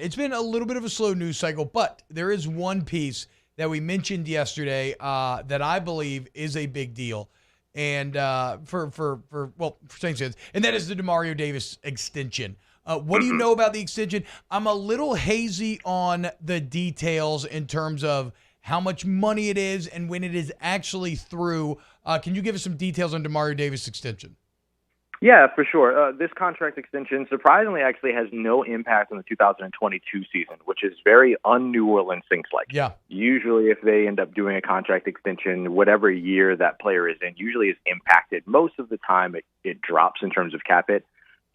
it's been a little bit of a slow news cycle, but there is one piece that we mentioned yesterday that I believe is a big deal, and for Saints fans, and that is the Demario Davis extension. What do you know about the extension? I'm a little hazy on the details in terms of how much money it is and when it is actually through. Can you give us some details on Demario Davis extension? Yeah, for sure. This contract extension surprisingly actually has no impact on the 2022 season, which is very un-New Orleans Saints-like. Yeah. Usually if they end up doing a contract extension, whatever year that player is in usually is impacted. Most of the time it drops in terms of cap hit.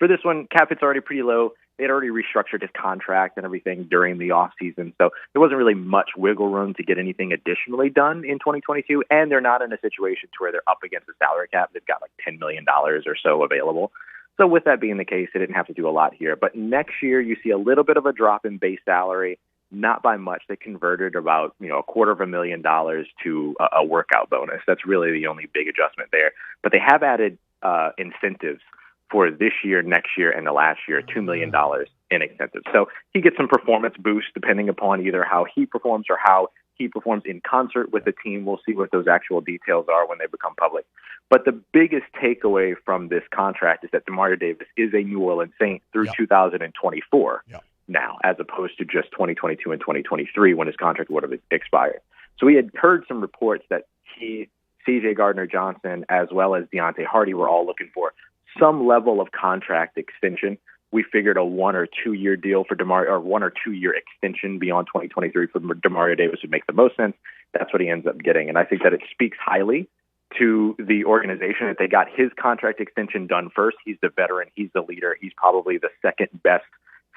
For this one, cap hit's already pretty low. They had already restructured his contract and everything during the offseason, so there wasn't really much wiggle room to get anything additionally done in 2022, and they're not in a situation to where they're up against the salary cap. They've got like $10 million or so available. So with that being the case, they didn't have to do a lot here. But next year, you see a little bit of a drop in base salary, not by much. They converted about $250,000 to a workout bonus. That's really the only big adjustment there. But they have added incentives for this year, next year, and the last year, $2 million in incentives. So he gets some performance boost depending upon either how he performs or how he performs in concert with the team. We'll see what those actual details are when they become public. But the biggest takeaway from this contract is that Demario Davis is a New Orleans Saint through 2024 now, as opposed to just 2022 and 2023 when his contract would have expired. So we had heard some reports that he, C.J. Gardner-Johnson, as well as Deontay Hardy were all looking for some level of contract extension. We figured a 1 or 2 year deal for Demario, or 1 or 2 year extension beyond 2023 for Demario Davis would make the most sense. That's what he ends up getting. And I think that it speaks highly to the organization that they got his contract extension done first. He's the veteran. He's the leader. He's probably the second best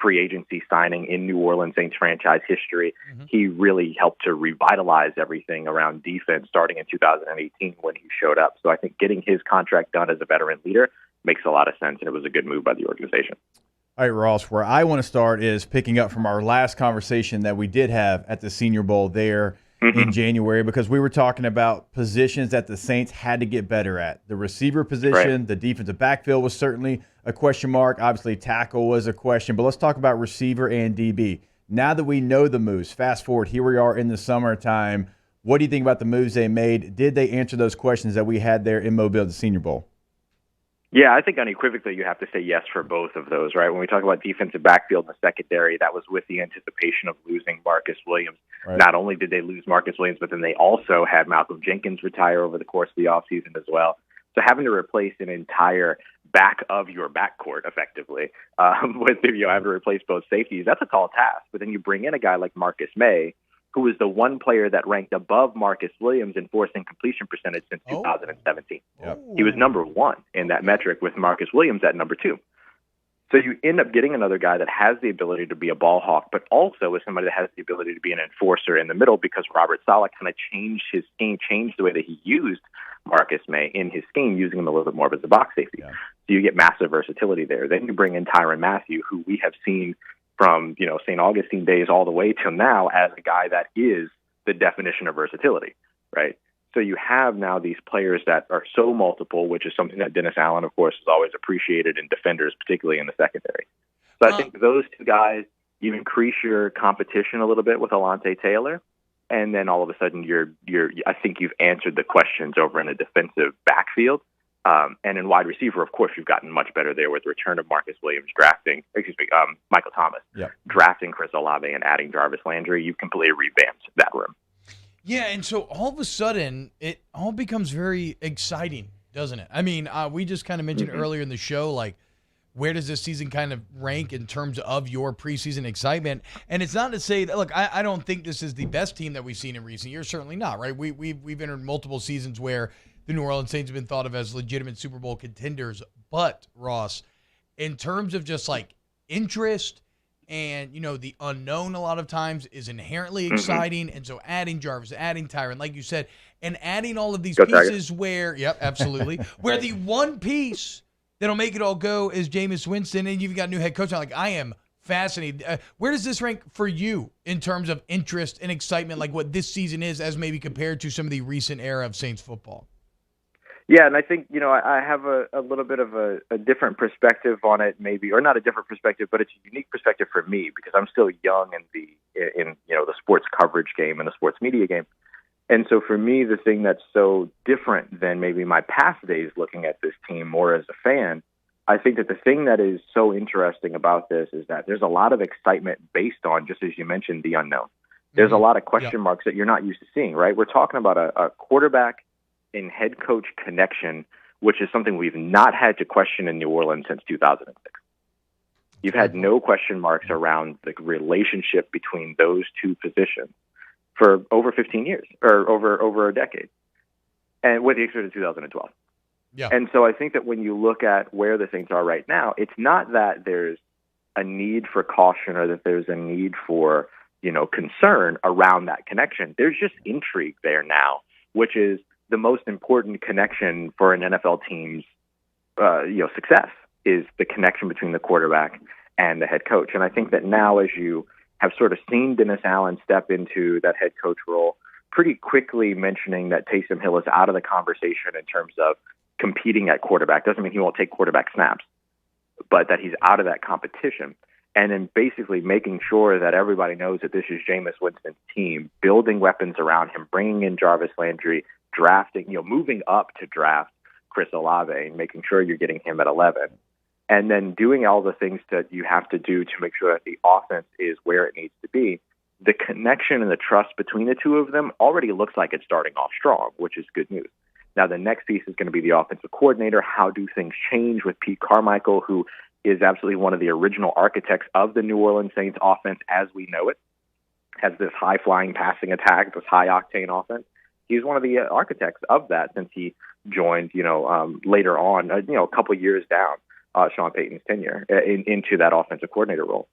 free agency signing in New Orleans Saints franchise history. He really helped to revitalize everything around defense starting in 2018 when he showed up. So I think getting his contract done as a veteran leader makes a lot of sense, and it was a good move by the organization. All right, Ross, where I want to start is picking up from our last conversation that we did have at the Senior Bowl there in January, because we were talking about positions that the Saints had to get better at. The receiver position, the defensive backfield was certainly a question mark. Obviously, tackle was a question, but let's talk about receiver and DB. Now that we know the moves, fast forward, here we are in the summertime. What do you think about the moves they made? Did they answer those questions that we had there in Mobile at the Senior Bowl? Yeah, I think unequivocally you have to say yes for both of those, right? When we talk about defensive backfield and the secondary, that was with the anticipation of losing Marcus Williams. Right. Not only did they lose Marcus Williams, but then they also had Malcolm Jenkins retire over the course of the offseason as well. So having to replace an entire back of your backcourt effectively with having to replace both safeties, that's a tall task. But then you bring in a guy like Marcus May, who was the one player that ranked above Marcus Williams in forcing completion percentage since 2017. He was number one in that metric with Marcus Williams at number 2. So you end up getting another guy that has the ability to be a ball hawk, but also is somebody that has the ability to be an enforcer in the middle, because Robert Saleh kind of changed his scheme, changed the way that he used Marcus May in his scheme, using him a little bit more as a box safety. So you get massive versatility there. Then you bring in Tyrann Mathieu, who we have seen from St. Augustine days all the way till now as a guy that is the definition of versatility, right? So you have now these players that are so multiple, which is something that Dennis Allen, of course, has always appreciated in defenders, particularly in the secondary. So I think those two guys, you increase your competition a little bit with Alontae Taylor, and then all of a sudden I think you've answered the questions over in a defensive backfield. And in wide receiver, of course, you've gotten much better there with the return of Marcus Williams, Michael Thomas, drafting Chris Olave and adding Jarvis Landry. You've completely revamped that room. Yeah, and so all of a sudden, it all becomes very exciting, doesn't it? I mean, we just kind of mentioned earlier in the show, like, where does this season kind of rank in terms of your preseason excitement? And it's not to say that, look, I don't think this is the best team that we've seen in recent years. Certainly not, right? We've entered multiple seasons where the New Orleans Saints have been thought of as legitimate Super Bowl contenders. But, Ross, in terms of just like interest and, the unknown a lot of times is inherently exciting. And so adding Jarvis, adding Tyrann, like you said, and adding all of these pieces where, absolutely, where the one piece that'll make it all go is Jameis Winston, and you've got a new head coach. I'm like, I am fascinated. Where does this rank for you in terms of interest and excitement, like what this season is as maybe compared to some of the recent era of Saints football? Yeah, and I think, I have a little bit of a different perspective on it, maybe, or not a different perspective, but it's a unique perspective for me because I'm still young in the sports coverage game and the sports media game. And so for me, the thing that's so different than maybe my past days looking at this team more as a fan, I think that the thing that is so interesting about this is that there's a lot of excitement based on, just as you mentioned, the unknown. There's a lot of question marks that you're not used to seeing, right? We're talking about a quarterback and head coach connection, which is something we've not had to question in New Orleans since 2006. You've had no question marks around the relationship between those two positions for over 15 years, or over a decade, and with the exception of 2012. Yeah. And so I think that when you look at where the Saints are right now, it's not that there's a need for caution or that there's a need for, concern around that connection. There's just intrigue there now, which is the most important connection for an NFL team's, success is the connection between the quarterback and the head coach. And I think that now, as you have sort of seen Dennis Allen step into that head coach role, pretty quickly mentioning that Taysom Hill is out of the conversation in terms of competing at quarterback. Doesn't mean he won't take quarterback snaps, but that he's out of that competition. And then basically making sure that everybody knows that this is Jameis Winston's team, building weapons around him, bringing in Jarvis Landry, drafting, moving up to draft Chris Olave, and making sure you're getting him at 11. And then doing all the things that you have to do to make sure that the offense is where it needs to be. The connection and the trust between the two of them already looks like it's starting off strong, which is good news. Now, the next piece is going to be the offensive coordinator. How do things change with Pete Carmichael, who is absolutely one of the original architects of the New Orleans Saints offense as we know it, has this high-flying passing attack, this high-octane offense. He's one of the architects of that since he joined, later on, a couple years down Sean Payton's tenure into that offensive coordinator role.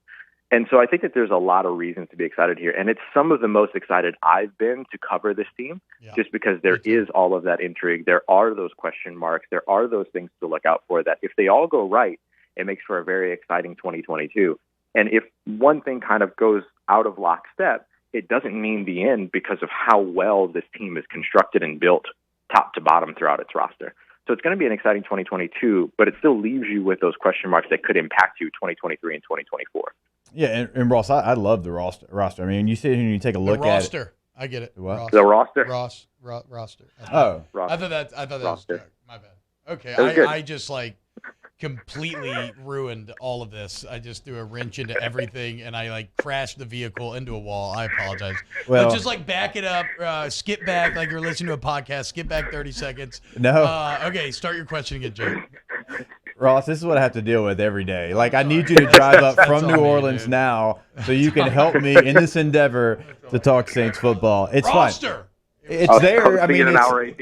And so I think that there's a lot of reasons to be excited here. And it's some of the most excited I've been to cover this team, just because there is all of that intrigue. There are those question marks. There are those things to look out for that if they all go right, it makes for a very exciting 2022. And if one thing kind of goes out of lockstep, it doesn't mean the end because of how well this team is constructed and built top to bottom throughout its roster. So it's going to be an exciting 2022, but it still leaves you with those question marks that could impact you 2023 and 2024. Yeah, and Ross, I love the roster. I mean, you sit here and you take a look at roster. I get it. What? The roster? Roster. Roster. I thought that was a joke. My bad. Okay, I just completely ruined all of this. I just threw a wrench into everything, and I crashed the vehicle into a wall. I apologize. Well, just back it up, skip back like you're listening to a podcast. Skip back 30 seconds. No. Okay, start your question again, Jake. Ross, this is what I have to deal with every day. I need you to drive up from New Orleans now so you can help me in this endeavor to talk Saints football. It's roster. Fine. It's there. I mean,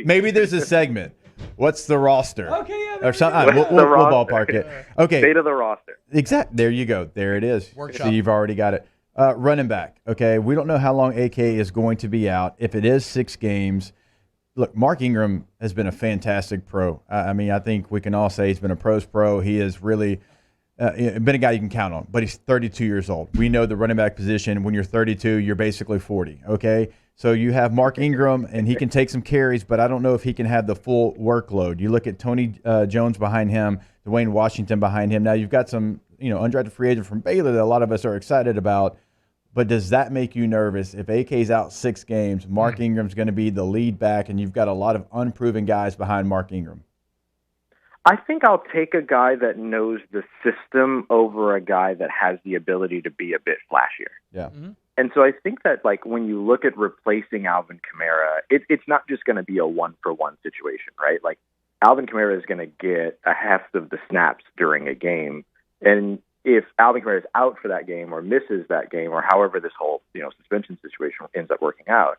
maybe there's a segment. What's the roster? Okay, yeah. Or something. We'll ballpark it. Okay. State of the roster. Exactly. There you go. There it is. Workshop. So you've already got it. Running back. Okay. We don't know how long AK is going to be out. If it is 6 games, look, Mark Ingram has been a fantastic pro. I mean, I think we can all say he's been a pro's pro. He has really been a guy you can count on, but he's 32 years old. We know the running back position, when you're 32, you're basically 40, okay? So you have Mark Ingram, and he can take some carries, but I don't know if he can have the full workload. You look at Tony Jones behind him, Dwayne Washington behind him. Now you've got some undrafted free agent from Baylor that a lot of us are excited about. But does that make you nervous? If AK's out 6 games, Mark Ingram's going to be the lead back, and you've got a lot of unproven guys behind Mark Ingram? I think I'll take a guy that knows the system over a guy that has the ability to be a bit flashier. Yeah. Mm-hmm. And so I think that when you look at replacing Alvin Kamara, it's not just going to be a one-for-one situation, right? Alvin Kamara is going to get a heft of the snaps during a game, and if Alvin Kamara is out for that game or misses that game or however this whole suspension situation ends up working out,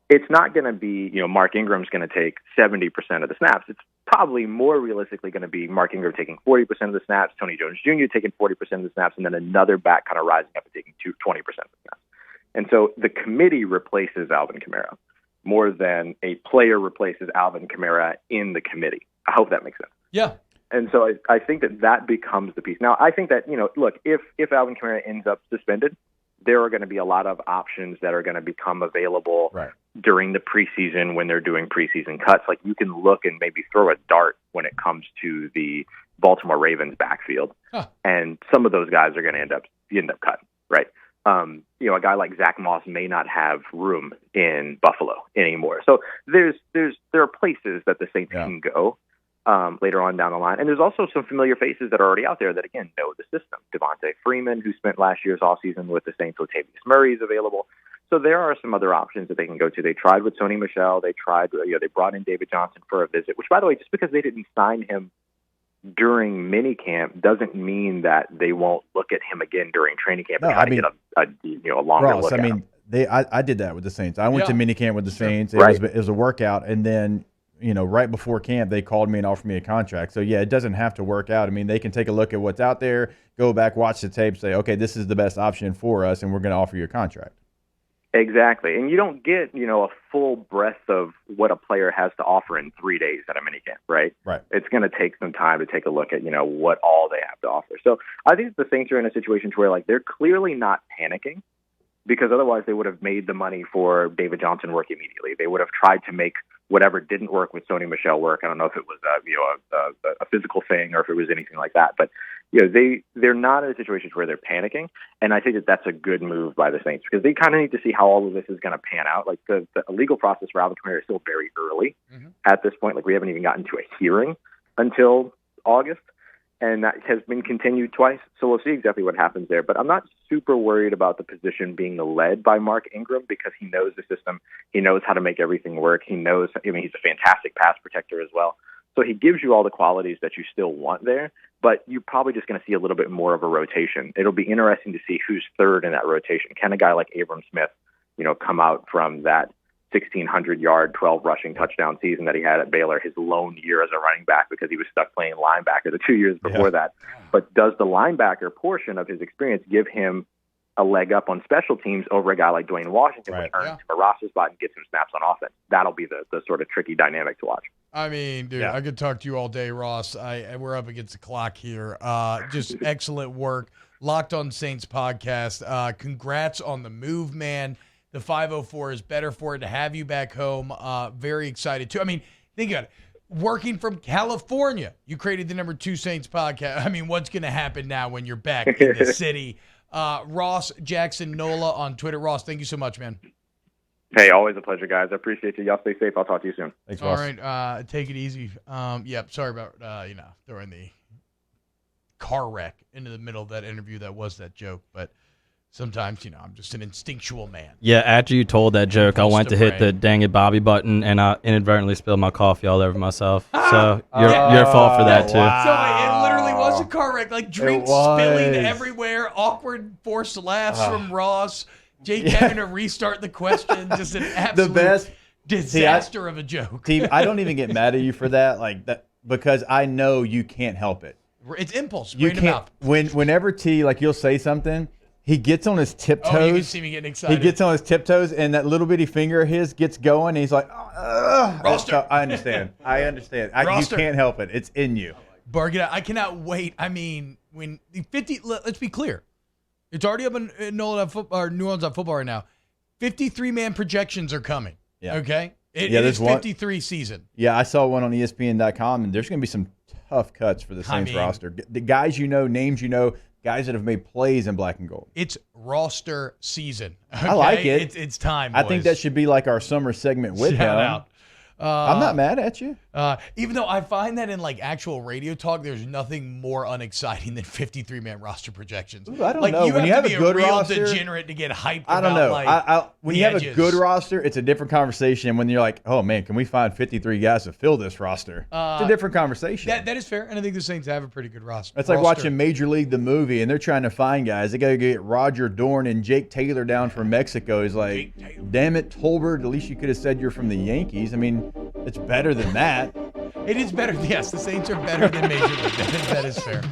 it's not going to be Mark Ingram's going to take 70% of the snaps. It's probably more realistically going to be Mark Ingram taking 40% of the snaps, Tony Jones Jr. taking 40% of the snaps, and then another back kind of rising up and taking 20% of the snaps. And so the committee replaces Alvin Kamara more than a player replaces Alvin Kamara in the committee. I hope that makes sense. Yeah. And so I think that becomes the piece. Now, I think that, look, if Alvin Kamara ends up suspended, there are going to be a lot of options that are going to become available during the preseason when they're doing preseason cuts. Like, you can look and maybe throw a dart when it comes to the Baltimore Ravens backfield, and some of those guys are going to end up cutting, right? A guy like Zach Moss may not have room in Buffalo anymore. So there are places that the Saints can go later on down the line. And there's also some familiar faces that are already out there that, again, know the system. Devontae Freeman, who spent last year's offseason with the Saints. Latavius Murray is available. So there are some other options that they can go to. They tried with Sony Michel. They brought in David Johnson for a visit, which, by the way, just because they didn't sign him during minicamp doesn't mean that they won't look at him again during training camp and try to get a longer look at him. I did that with the Saints. I went to minicamp with the Saints. It was a workout, and then right before camp, they called me and offered me a contract. So, yeah, it doesn't have to work out. I mean, they can take a look at what's out there, go back, watch the tape, say, okay, this is the best option for us, and we're going to offer you a contract. Exactly. And you don't get, a full breadth of what a player has to offer in 3 days at a minicamp, right? Right. It's going to take some time to take a look at, what all they have to offer. So I think the Saints are in a situation where, they're clearly not panicking, because otherwise they would have made the money for David Johnson work immediately. They would have tried to make whatever didn't work with Sony Michel work. I don't know if it was a physical thing or if it was anything like that, but they're not in a situation where they're panicking, and I think that that's a good move by the Saints, because they kind of need to see how all of this is going to pan out. Like, the legal process for Alvin Kamara is still very early at this point. Like, we haven't even gotten to a hearing until August, and that has been continued twice. So we'll see exactly what happens there. But I'm not super worried about the position being led by Mark Ingram, because he knows the system. He knows how to make everything work. He knows, he's a fantastic pass protector as well. So he gives you all the qualities that you still want there, but you're probably just going to see a little bit more of a rotation. It'll be interesting to see who's third in that rotation. Can a guy like Abram Smith, come out from that 1,600-yard, 12 rushing touchdown season that he had at Baylor, his lone year as a running back because he was stuck playing linebacker the 2 years before that. But does the linebacker portion of his experience give him a leg up on special teams over a guy like Dwayne Washington, which earns him a roster spot and gets him snaps on offense? That'll be the sort of tricky dynamic to watch. I mean, dude, I could talk to you all day, Ross. We're up against the clock here. Just excellent work. Locked on Saints podcast. Congrats on the move, man. The 504 is better for it to have you back home. Very excited, too. I mean, think about it. Working from California, you created the #2 Saints podcast. I mean, what's going to happen now when you're back in the city? Ross Jackson Nola on Twitter. Ross, thank you so much, man. Hey, always a pleasure, guys. I appreciate you. Y'all stay safe. I'll talk to you soon. Thanks, Ross. All right, take it easy. Sorry about throwing the car wreck into the middle of that interview. That was that joke, but sometimes, I'm just an instinctual man. Yeah, after you told that joke, I went to hit the dang it Bobby button, and I inadvertently spilled my coffee all over myself. So your fault for that, too. Wow. So it literally was a car wreck, like drinks spilling everywhere, awkward forced laughs from Ross, Jake having to restart the question, just an absolute disaster of a joke. Steve, I don't even get mad at you for that, because I know you can't help it. It's impulse. You can't. Whenever T, you'll say something, he gets on his tiptoes. Oh, you can see me getting excited. He gets on his tiptoes, and that little bitty finger of his gets going, and he's like, Roster. I understand. You can't help it. It's in you. Bargain. I cannot wait. I mean, when the 50, let's be clear. It's already up in New Orleans on football right now. 53-man projections are coming. Yeah. Okay? It is 53 season. Yeah, I saw one on ESPN.com, and there's going to be some tough cuts for the Saints roster. The guys names guys that have made plays in black and gold. It's roster season. Okay? I like it. It's time, boys. I think that should be like our summer segment with him. Out. I'm not mad at you. Even though I find that in actual radio talk, there's nothing more unexciting than 53-man roster projections. Ooh, I don't know. When you have to be a real degenerate to get hyped about. I don't know. When you have a good roster, it's a different conversation. When you're like, oh man, can we find 53 guys to fill this roster? It's a different conversation. That is fair, and I think the Saints have a pretty good roster. It's like watching Major League the movie, and they're trying to find guys. They got to get Roger Dorn and Jake Taylor down from Mexico. He's like, damn it, Tolbert. At least you could have said you're from the Yankees. I mean, it's better than that. It is better. Yes, the Saints are better than Major League. That is fair.